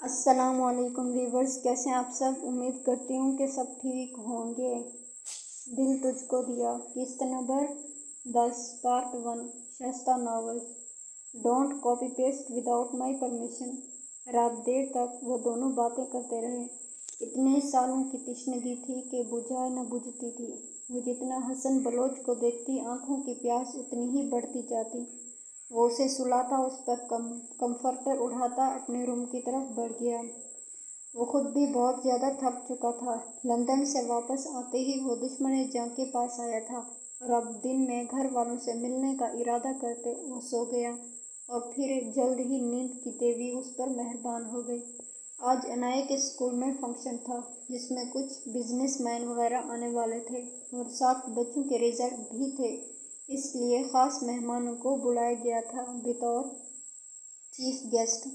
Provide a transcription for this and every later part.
السلام علیکم ویورز، کیسے ہیں آپ سب؟ امید کرتی ہوں کہ سب ٹھیک ہوں گے۔ دل تجھ کو دیا، قسط number 10، part 1، Shaista novels. Don't copy paste without my permission. رات دیر تک وہ دونوں باتیں کرتے رہے۔ اتنے سالوں کی تشنگی تھی کہ بجھائے نہ بجھتی تھی۔ وہ جتنا حسن بلوچ کو دیکھتی، آنکھوں کی پیاس اتنی ہی بڑھتی جاتی۔ وہ اسے سلاتا، اس پر کمفرٹر اڑاتا، اپنے روم کی طرف بڑھ گیا۔ وہ خود بھی بہت زیادہ تھک چکا تھا۔ لندن سے واپس آتے ہی وہ دشمن جاں کے پاس آیا تھا، اور اب دن میں گھر والوں سے ملنے کا ارادہ کرتے وہ سو گیا، اور پھر جلد ہی نیند کی دیوی اس پر مہربان ہو گئی۔ آج عنایت کے اسکول میں فنکشن تھا، جس میں کچھ بزنس مین وغیرہ آنے والے تھے، اور ساتھ بچوں کے رزلٹ بھی تھے، اس لیے خاص مہمانوں کو بلایا گیا تھا بطور چیف گیسٹ۔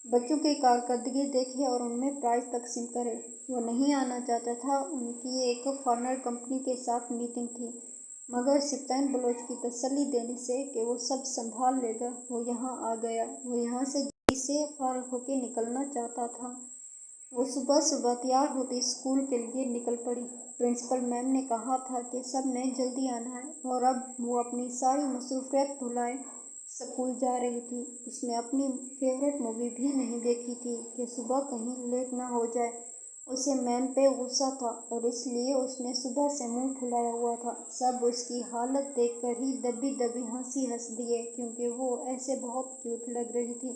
بچوں کی کارکردگی دیکھے اور ان میں پرائز تقسیم کرے۔ وہ نہیں آنا چاہتا تھا، ان کی ایک فارنر کمپنی کے ساتھ میٹنگ تھی، مگر سپتین بلوچ کی تسلی دینے سے کہ وہ سب سنبھال لے گا، وہ یہاں آ گیا۔ وہ یہاں سے جلدی سے فارغ ہو کے نکلنا چاہتا تھا۔ وہ صبح صبح تیار ہوتی اسکول کے لیے نکل پڑی۔ پرنسپل میم نے کہا تھا کہ سب نے جلدی آنا ہے، اور اب وہ اپنی ساری مصروفیت بھلائے اسکول جا رہی تھی۔ اس نے اپنی فیورٹ مووی بھی نہیں دیکھی تھی کہ صبح کہیں لیٹ نہ ہو جائے۔ اسے میم پہ غصہ تھا، اور اس لیے اس نے صبح سے منہ پھلایا ہوا تھا۔ سب اس کی حالت دیکھ کر ہی دبی دبی ہنسی ہنس دیے، کیونکہ وہ ایسے بہت کیوٹ لگ رہی تھی۔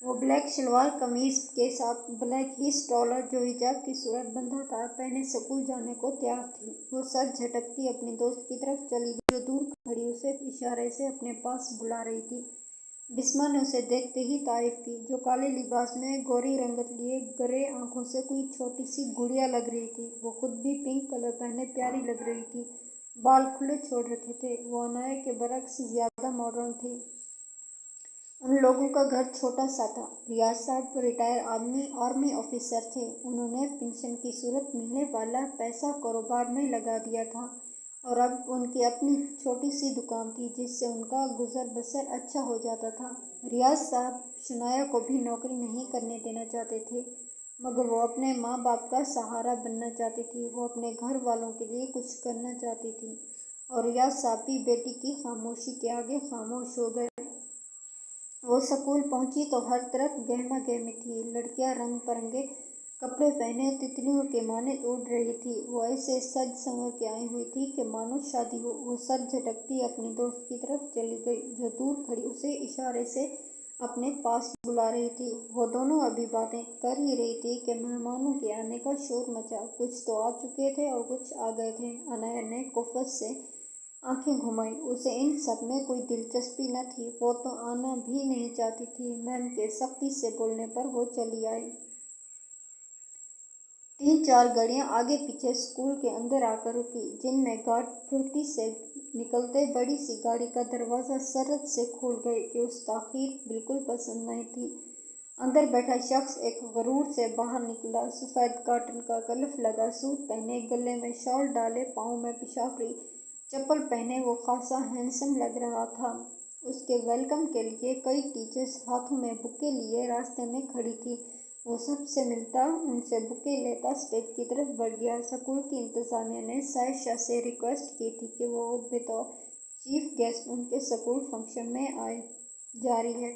وہ بلیک شلوار قمیض کے ساتھ بلیک ہی اسٹولر، جو حجاب کی صورت بندھا تھا، پہنے اسکول جانے کو تیار تھی۔ وہ سر جھٹکتی اپنی دوست کی طرف چلی گئی، جو دور کھڑی اسے اشارے سے اپنے پاس بلا رہی تھی۔ بسما نے اسے دیکھتے ہی تعریف کی، جو کالے لباس میں گوری رنگت لیے گرے آنکھوں سے کوئی چھوٹی سی گڑیا لگ رہی تھی۔ وہ خود بھی پنک کلر پہنے پیاری لگ رہی تھی، بال کھلے چھوڑ رکھے تھے۔ وہ عنایت کے برعکس زیادہ ماڈرن تھی۔ ان لوگوں کا گھر چھوٹا سا تھا۔ ریاض صاحب ریٹائر آرمی آفیسر تھے۔ انہوں نے پنشن کی صورت ملنے والا پیسہ کاروبار میں لگا دیا تھا، اور اب ان کی اپنی چھوٹی سی دکان تھی، جس سے ان کا گزر بسر اچھا ہو جاتا تھا۔ ریاض صاحب شنایا کو بھی نوکری نہیں کرنے دینا چاہتے تھے، مگر وہ اپنے ماں باپ کا سہارا بننا چاہتی تھی۔ وہ اپنے گھر والوں کے لیے کچھ کرنا چاہتی تھی، اور ریاض صاحب بھی بیٹی کی خاموشی کے آگے خاموش ہو گئے۔ وہ اسکول پہنچی تو ہر طرف گہما گہمی تھی۔ لڑکیاں رنگ برنگے کپڑے پہنے تتلیوں کے مانند اڑ رہی تھیں۔ وہ ایسے سج سنور کے آئی ہوئی تھی کہ مانو شادی ہو۔ وہ سر جھٹکتی اپنی دوست کی طرف چلی گئی، جو دور کھڑی اسے اشارے سے اپنے پاس بلا رہی تھی۔ وہ دونوں ابھی باتیں کر ہی رہی تھیں کہ مہمانوں کے آنے کا شور مچا۔ کچھ تو آ چکے تھے اور کچھ آ گئے تھے۔ عنایت نے کفت سے آنکھیں گھمائیں۔ اسے ان سب میں کوئی دلچسپی نہ تھی۔ وہ تو آنا بھی نہیں چاہتی تھی۔ میم کے سختی سے بولنے پر وہ چلی آئی۔ 3-4 گاڑیاں آگے پیچھے اسکول کے اندر آ کر رکی، جن میں گارڈ پھرتی سے نکلتے بڑی سی گاڑی کا دروازہ سرعت سے کھول گئے کہ اسے تاخیر بالکل پسند نہیں تھی۔ اندر بیٹھا شخص ایک غرور سے باہر نکلا۔ سفید کاٹن کا گلف لگا سوٹ پہنے، گلے میں شال ڈالے، پاؤں میں پشافری چپل پہنے وہ خاصا ہینڈسم لگ رہا تھا۔ اس کے ویلکم کے لیے کئی ٹیچرز ہاتھوں میں بُکے لیے راستے میں کھڑی تھیں۔ وہ سب سے ملتا، ان سے بُکے لیتا اسٹیج کی طرف بڑھ گیا۔ اسکول کی انتظامیہ نے سائشہ سے ریکویسٹ کی تھی کہ وہ بطور چیف گیسٹ ان کے اسکول فنکشن میں آئے۔ جاری ہے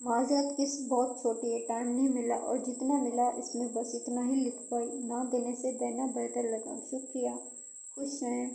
معذرت، بہت چھوٹی ہے، ٹائم نہیں ملا، اور جتنا ملا اس میں بس اتنا ہی لکھ پائی۔ نہ دینے سے دینا بہتر لگا۔ شکریہ، خوش رہیں۔